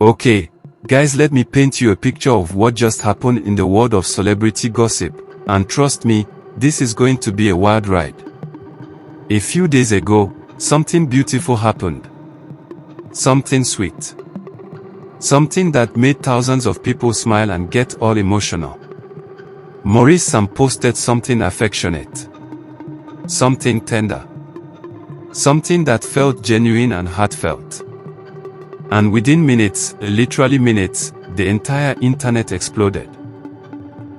Okay, guys, let me paint you a picture of what just happened in the world of celebrity gossip, and trust me, this is going to be a wild ride. A few days ago, something beautiful happened. Something sweet. Something that made thousands of people smile and get all emotional. Maurice posted something affectionate. Something tender. Something that felt genuine and heartfelt. And within minutes, literally minutes, the entire internet exploded.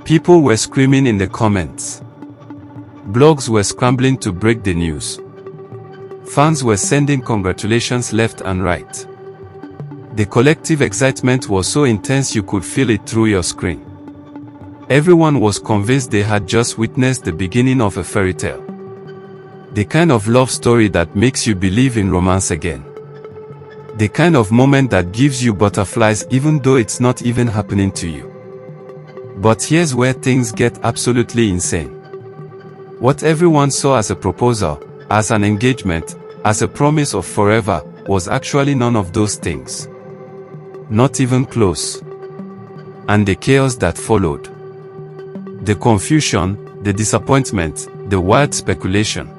People were screaming in the comments. Blogs were scrambling to break the news. Fans were sending congratulations left and right. The collective excitement was so intense you could feel it through your screen. Everyone was convinced they had just witnessed the beginning of a fairy tale. The kind of love story that makes you believe in romance again. The kind of moment that gives you butterflies even though it's not even happening to you. But here's where things get absolutely insane. What everyone saw as a proposal, as an engagement, as a promise of forever, was actually none of those things. Not even close. And the chaos that followed. The confusion, the disappointment, the wild speculation.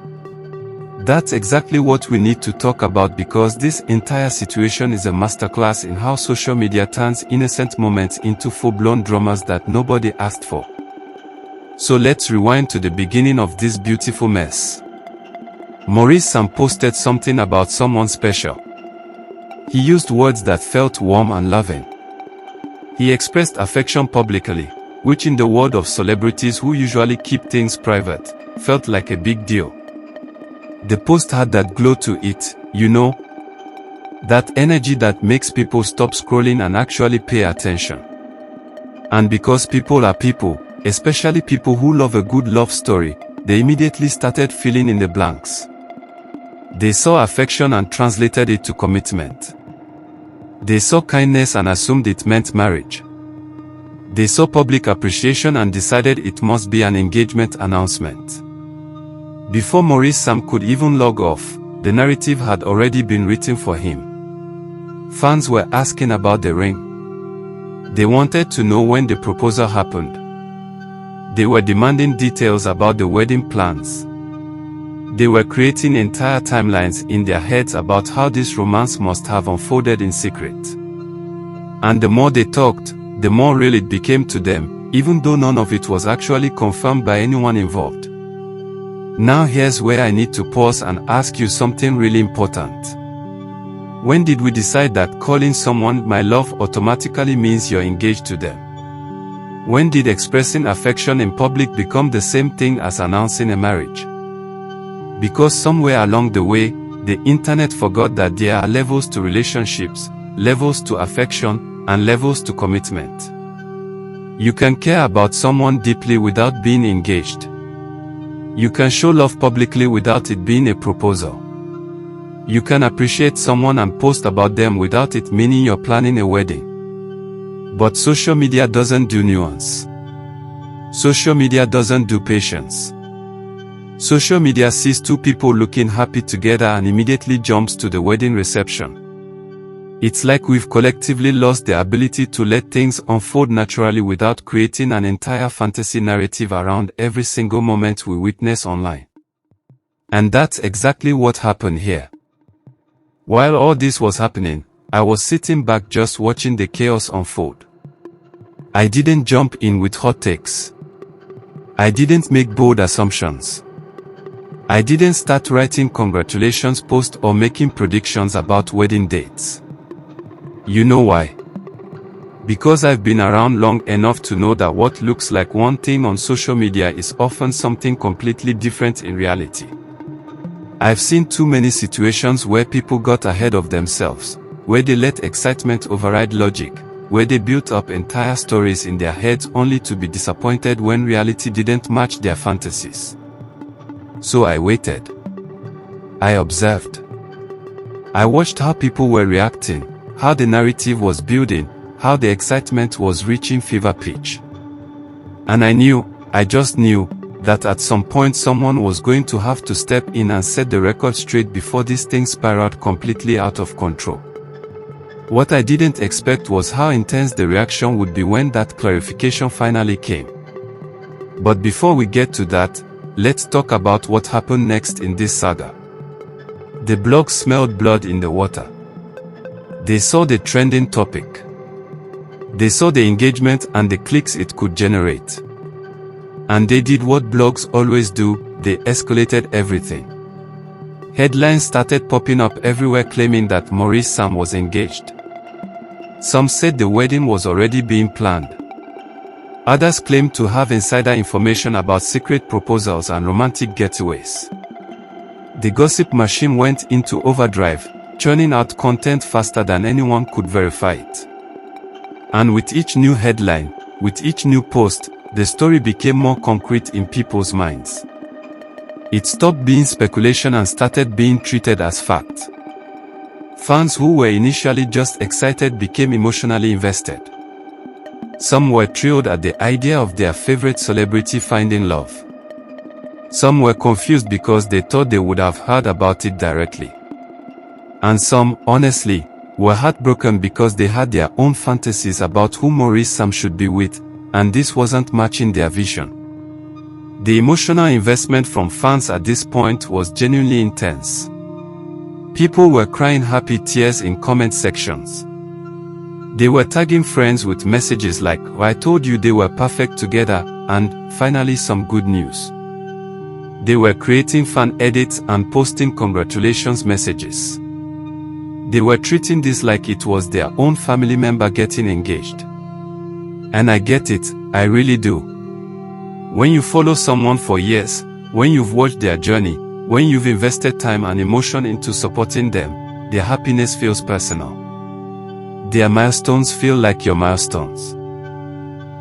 That's exactly what we need to talk about, because this entire situation is a masterclass in how social media turns innocent moments into full-blown dramas that nobody asked for. So let's rewind to the beginning of this beautiful mess. Maurice posted something about someone special. He used words that felt warm and loving. He expressed affection publicly, which in the world of celebrities who usually keep things private, felt like a big deal. The post had that glow to it, you know, that energy that makes people stop scrolling and actually pay attention. And because people are people, especially people who love a good love story, they immediately started filling in the blanks. They saw affection and translated it to commitment. They saw kindness and assumed it meant marriage. They saw public appreciation and decided it must be an engagement announcement. Before Maurice could even log off, the narrative had already been written for him. Fans were asking about the ring. They wanted to know when the proposal happened. They were demanding details about the wedding plans. They were creating entire timelines in their heads about how this romance must have unfolded in secret. And the more they talked, the more real it became to them, even though none of it was actually confirmed by anyone involved. Now here's where I need to pause and ask you something really important. When did we decide that calling someone my love automatically means you're engaged to them? When did expressing affection in public become the same thing as announcing a marriage? Because somewhere along the way, the internet forgot that there are levels to relationships, levels to affection, and levels to commitment. You can care about someone deeply without being engaged. You can show love publicly without it being a proposal. You can appreciate someone and post about them without it meaning you're planning a wedding. But social media doesn't do nuance. Social media doesn't do patience. Social media sees two people looking happy together and immediately jumps to the wedding reception. It's like we've collectively lost the ability to let things unfold naturally without creating an entire fantasy narrative around every single moment we witness online. And that's exactly what happened here. While all this was happening, I was sitting back just watching the chaos unfold. I didn't jump in with hot takes. I didn't make bold assumptions. I didn't start writing congratulations posts or making predictions about wedding dates. You know why? Because I've been around long enough to know that what looks like one thing on social media is often something completely different in reality. I've seen too many situations where people got ahead of themselves, where they let excitement override logic, where they built up entire stories in their heads only to be disappointed when reality didn't match their fantasies. So I waited. I observed. I watched how people were reacting, how the narrative was building, how the excitement was reaching fever pitch. And I just knew, that at some point someone was going to have to step in and set the record straight before this thing spiraled completely out of control. What I didn't expect was how intense the reaction would be when that clarification finally came. But before we get to that, let's talk about what happened next in this saga. The blog smelled blood in the water. They saw the trending topic. They saw the engagement and the clicks it could generate. And they did what blogs always do, they escalated everything. Headlines started popping up everywhere claiming that Maurice Sam was engaged. Some said the wedding was already being planned. Others claimed to have insider information about secret proposals and romantic getaways. The gossip machine went into overdrive, churning out content faster than anyone could verify it. And with each new headline, with each new post, the story became more concrete in people's minds. It stopped being speculation and started being treated as fact. Fans who were initially just excited became emotionally invested. Some were thrilled at the idea of their favorite celebrity finding love. Some were confused because they thought they would have heard about it directly. And some, honestly, were heartbroken because they had their own fantasies about who Maurice Sam should be with, and this wasn't matching their vision. The emotional investment from fans at this point was genuinely intense. People were crying happy tears in comment sections. They were tagging friends with messages like, "I told you they were perfect together," and, "Finally some good news." They were creating fan edits and posting congratulations messages. They were treating this like it was their own family member getting engaged. And I get it, I really do. When you follow someone for years, when you've watched their journey, when you've invested time and emotion into supporting them, their happiness feels personal. Their milestones feel like your milestones.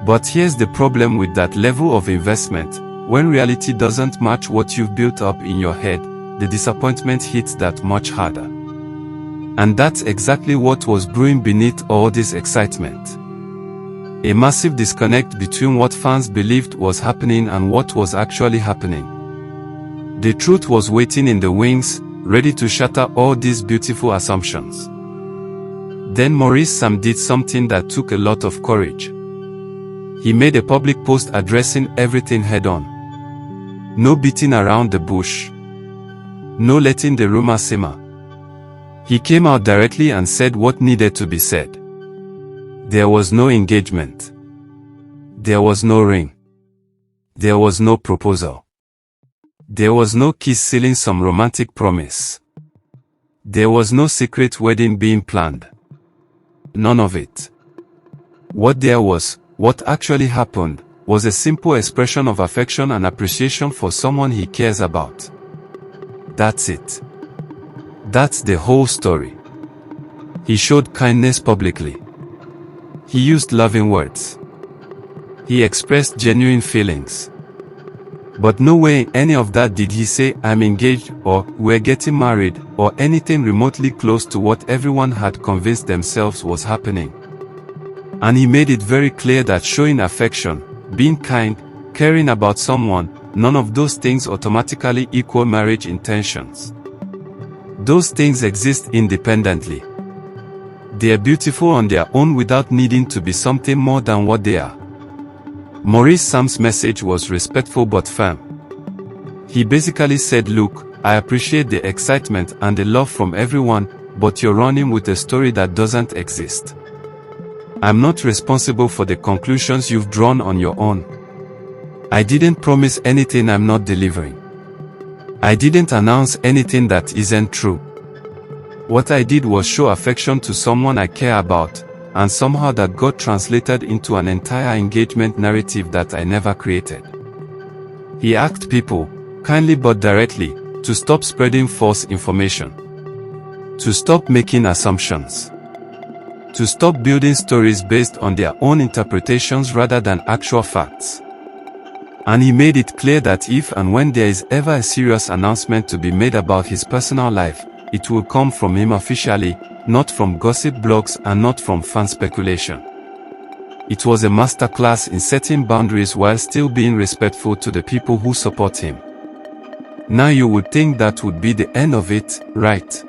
But here's the problem with that level of investment: when reality doesn't match what you've built up in your head, the disappointment hits that much harder. And that's exactly what was brewing beneath all this excitement. A massive disconnect between what fans believed was happening and what was actually happening. The truth was waiting in the wings, ready to shatter all these beautiful assumptions. Then Maurice Sam did something that took a lot of courage. He made a public post addressing everything head-on. No beating around the bush. No letting the rumor simmer. He came out directly and said what needed to be said. There was no engagement. There was no ring. There was no proposal. There was no kiss sealing some romantic promise. There was no secret wedding being planned. None of it. What there was, what actually happened, was a simple expression of affection and appreciation for someone he cares about. That's it. That's the whole story. He showed kindness publicly. He used loving words. He expressed genuine feelings. But nowhere in any of that did he say, "I'm engaged," or "We're getting married," or anything remotely close to what everyone had convinced themselves was happening. And he made it very clear that showing affection, being kind, caring about someone, none of those things automatically equal marriage intentions. Those things exist independently. They are beautiful on their own without needing to be something more than what they are. Maurice Sam's message was respectful but firm. He basically said, "Look, I appreciate the excitement and the love from everyone, but you're running with a story that doesn't exist. I'm not responsible for the conclusions you've drawn on your own. I didn't promise anything I'm not delivering. I didn't announce anything that isn't true. What I did was show affection to someone I care about, and somehow that got translated into an entire engagement narrative that I never created." He asked people, kindly but directly, to stop spreading false information. To stop making assumptions. To stop building stories based on their own interpretations rather than actual facts. And he made it clear that if and when there is ever a serious announcement to be made about his personal life, it will come from him officially, not from gossip blogs and not from fan speculation. It was a masterclass in setting boundaries while still being respectful to the people who support him. Now you would think that would be the end of it, right?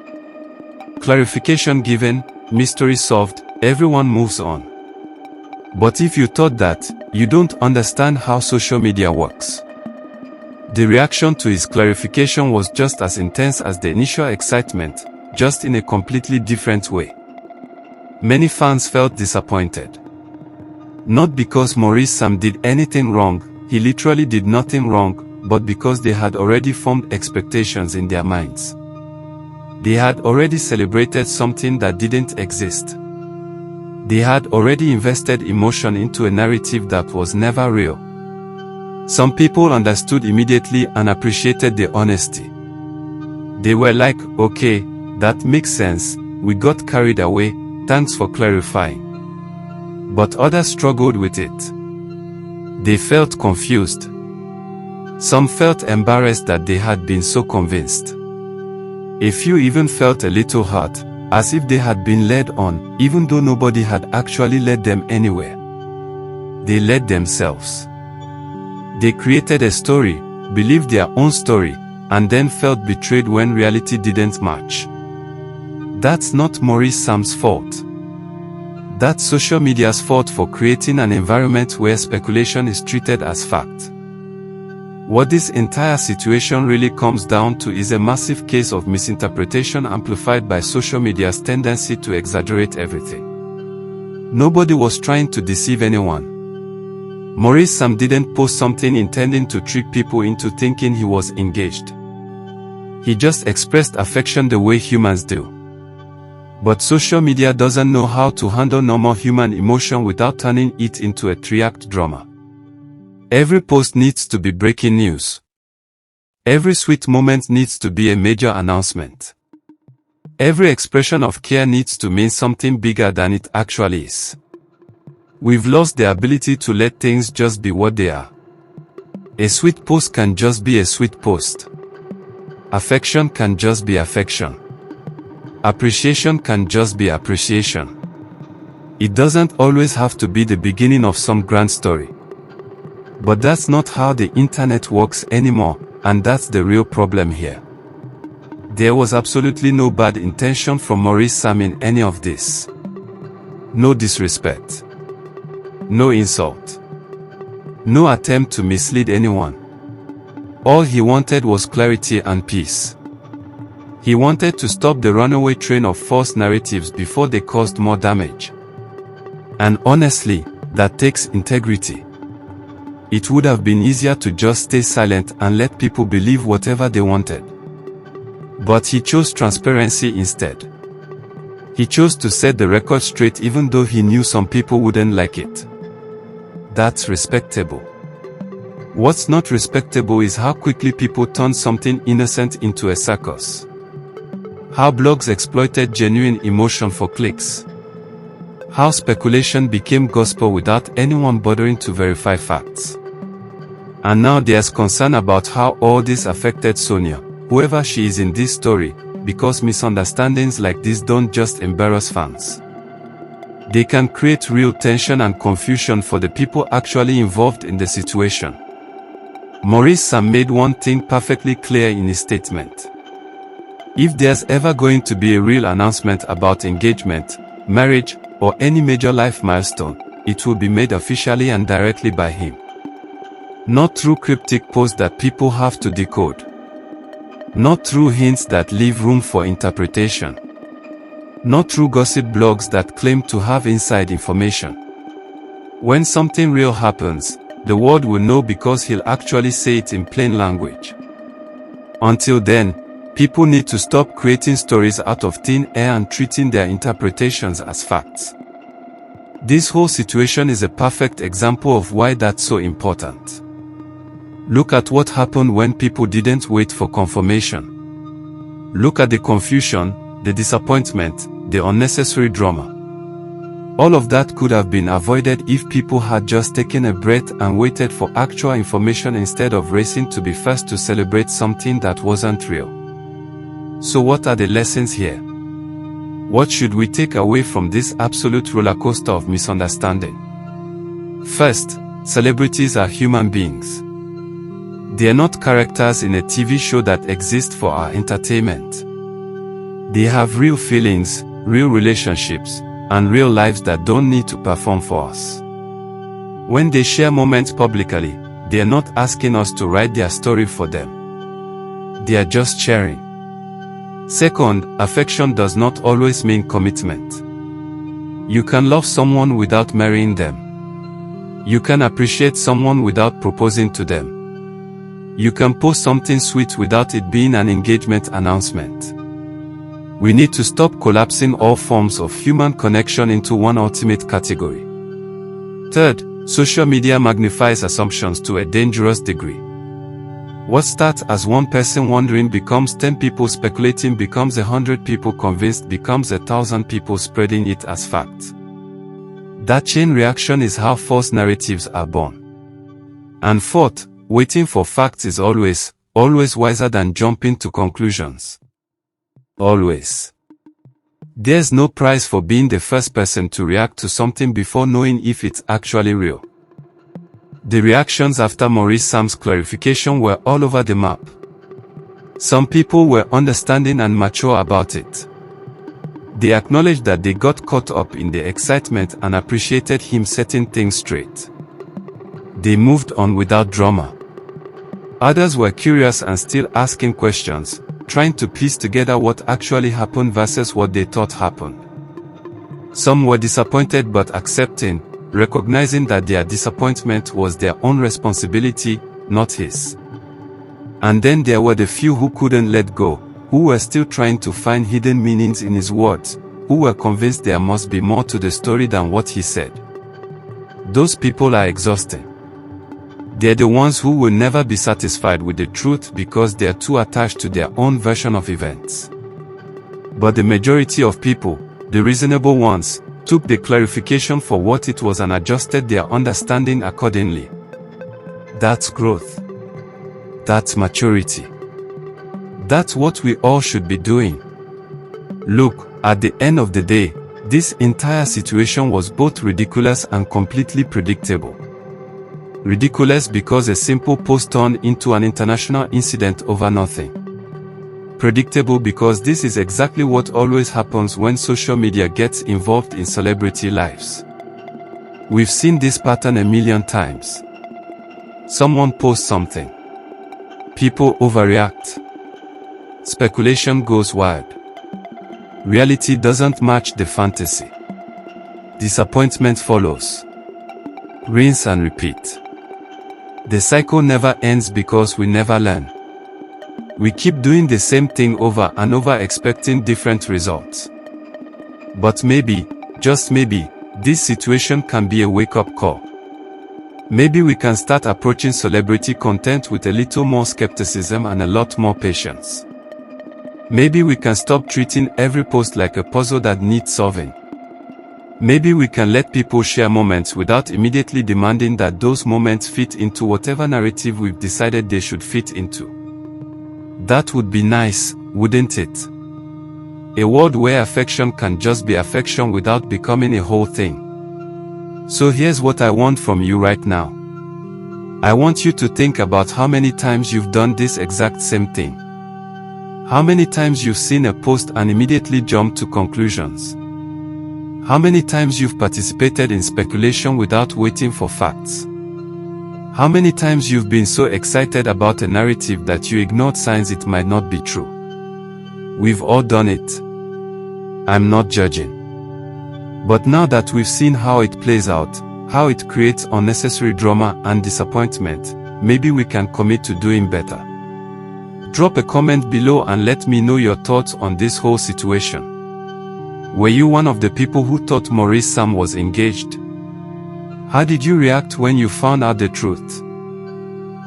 Clarification given, mystery solved, everyone moves on. But if you thought that, you don't understand how social media works. The reaction to his clarification was just as intense as the initial excitement, just in a completely different way. Many fans felt disappointed. Not because Maurice Sam did anything wrong, he literally did nothing wrong, but because they had already formed expectations in their minds. They had already celebrated something that didn't exist. They had already invested emotion into a narrative that was never real. Some people understood immediately and appreciated the honesty. They were like, okay, that makes sense, we got carried away, thanks for clarifying. But others struggled with it. They felt confused. Some felt embarrassed that they had been so convinced. A few even felt a little hurt, as if they had been led on, even though nobody had actually led them anywhere. They led themselves. They created a story, believed their own story, and then felt betrayed when reality didn't match. That's not Maurice Sam's fault. That's social media's fault for creating an environment where speculation is treated as fact. What this entire situation really comes down to is a massive case of misinterpretation amplified by social media's tendency to exaggerate everything. Nobody was trying to deceive anyone. Maurice Sam didn't post something intending to trick people into thinking he was engaged. He just expressed affection the way humans do. But social media doesn't know how to handle normal human emotion without turning it into a 3-act drama. Every post needs to be breaking news. Every sweet moment needs to be a major announcement. Every expression of care needs to mean something bigger than it actually is. We've lost the ability to let things just be what they are. A sweet post can just be a sweet post. Affection can just be affection. Appreciation can just be appreciation. It doesn't always have to be the beginning of some grand story. But that's not how the internet works anymore, and that's the real problem here. There was absolutely no bad intention from Maurice Sam in any of this. No disrespect. No insult. No attempt to mislead anyone. All he wanted was clarity and peace. He wanted to stop the runaway train of false narratives before they caused more damage. And honestly, that takes integrity. It would have been easier to just stay silent and let people believe whatever they wanted. But he chose transparency instead. He chose to set the record straight even though he knew some people wouldn't like it. That's respectable. What's not respectable is how quickly people turned something innocent into a circus. How blogs exploited genuine emotion for clicks. How speculation became gospel without anyone bothering to verify facts. And now there's concern about how all this affected Sonia, whoever she is in this story, because misunderstandings like this don't just embarrass fans. They can create real tension and confusion for the people actually involved in the situation. Maurice Sam made one thing perfectly clear in his statement. If there's ever going to be a real announcement about engagement, marriage, or any major life milestone, it will be made officially and directly by him. Not through cryptic posts that people have to decode. Not through hints that leave room for interpretation. Not through gossip blogs that claim to have inside information. When something real happens, the world will know because he'll actually say it in plain language. Until then, people need to stop creating stories out of thin air and treating their interpretations as facts. This whole situation is a perfect example of why that's so important. Look at what happened when people didn't wait for confirmation. Look at the confusion, the disappointment, the unnecessary drama. All of that could have been avoided if people had just taken a breath and waited for actual information instead of racing to be first to celebrate something that wasn't real. So what are the lessons here? What should we take away from this absolute rollercoaster of misunderstanding? First, celebrities are human beings. They are not characters in a TV show that exist for our entertainment. They have real feelings, real relationships, and real lives that don't need to perform for us. When they share moments publicly, they are not asking us to write their story for them. They are just sharing. Second, affection does not always mean commitment. You can love someone without marrying them. You can appreciate someone without proposing to them. You can post something sweet without it being an engagement announcement. We need to stop collapsing all forms of human connection into one ultimate category. Third, social media magnifies assumptions to a dangerous degree. What starts as one person wondering becomes 10 people speculating, becomes 100 people convinced, becomes 1,000 people spreading it as fact. That chain reaction is how false narratives are born. And fourth, waiting for facts is always wiser than jumping to conclusions. Always. There's no prize for being the first person to react to something before knowing if it's actually real. The reactions after Maurice Sam's clarification were all over the map. Some people were understanding and mature about it. They acknowledged that they got caught up in the excitement and appreciated him setting things straight. They moved on without drama. Others were curious and still asking questions, trying to piece together what actually happened versus what they thought happened. Some were disappointed but accepting, recognizing that their disappointment was their own responsibility, not his. And then there were the few who couldn't let go, who were still trying to find hidden meanings in his words, who were convinced there must be more to the story than what he said. Those people are exhausting. They're the ones who will never be satisfied with the truth because they're too attached to their own version of events. But the majority of people, the reasonable ones, took the clarification for what it was and adjusted their understanding accordingly. That's growth. That's maturity. That's what we all should be doing. Look, at the end of the day, this entire situation was both ridiculous and completely predictable. Ridiculous because a simple post turned into an international incident over nothing. Predictable because this is exactly what always happens when social media gets involved in celebrity lives. We've seen this pattern a million times. Someone posts something. People overreact. Speculation goes wild. Reality doesn't match the fantasy. Disappointment follows. Rinse and repeat. The cycle never ends because we never learn. We keep doing the same thing over and over expecting different results. But maybe, just maybe, this situation can be a wake-up call. Maybe we can start approaching celebrity content with a little more skepticism and a lot more patience. Maybe we can stop treating every post like a puzzle that needs solving. Maybe we can let people share moments without immediately demanding that those moments fit into whatever narrative we've decided they should fit into. That would be nice, wouldn't it? A world where affection can just be affection without becoming a whole thing. So here's what I want from you right now. I want you to think about how many times you've done this exact same thing. How many times you've seen a post and immediately jumped to conclusions. How many times you've participated in speculation without waiting for facts. How many times you've been so excited about a narrative that you ignored signs it might not be true. We've all done it. I'm not judging. But now that we've seen how it plays out, how it creates unnecessary drama and disappointment, maybe we can commit to doing better. Drop a comment below and let me know your thoughts on this whole situation. Were you one of the people who thought Maurice Sam was engaged? How did you react when you found out the truth?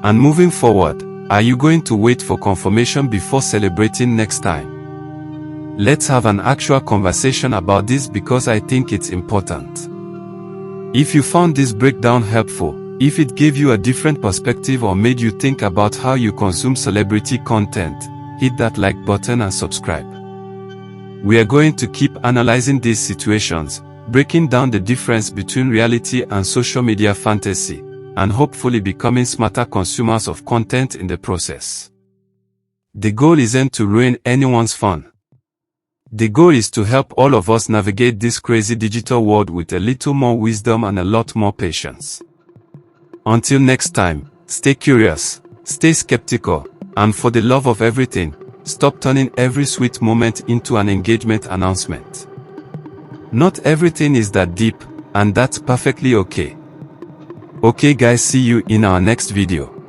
And moving forward, are you going to wait for confirmation before celebrating next time? Let's have an actual conversation about this because I think it's important. If you found this breakdown helpful, if it gave you a different perspective or made you think about how you consume celebrity content, hit that like button and subscribe. We are going to keep analyzing these situations, breaking down the difference between reality and social media fantasy, and hopefully becoming smarter consumers of content in the process. The goal isn't to ruin anyone's fun. The goal is to help all of us navigate this crazy digital world with a little more wisdom and a lot more patience. Until next time, stay curious, stay skeptical, and for the love of everything, stop turning every sweet moment into an engagement announcement. Not everything is that deep, and that's perfectly okay. Okay guys, see you in our next video.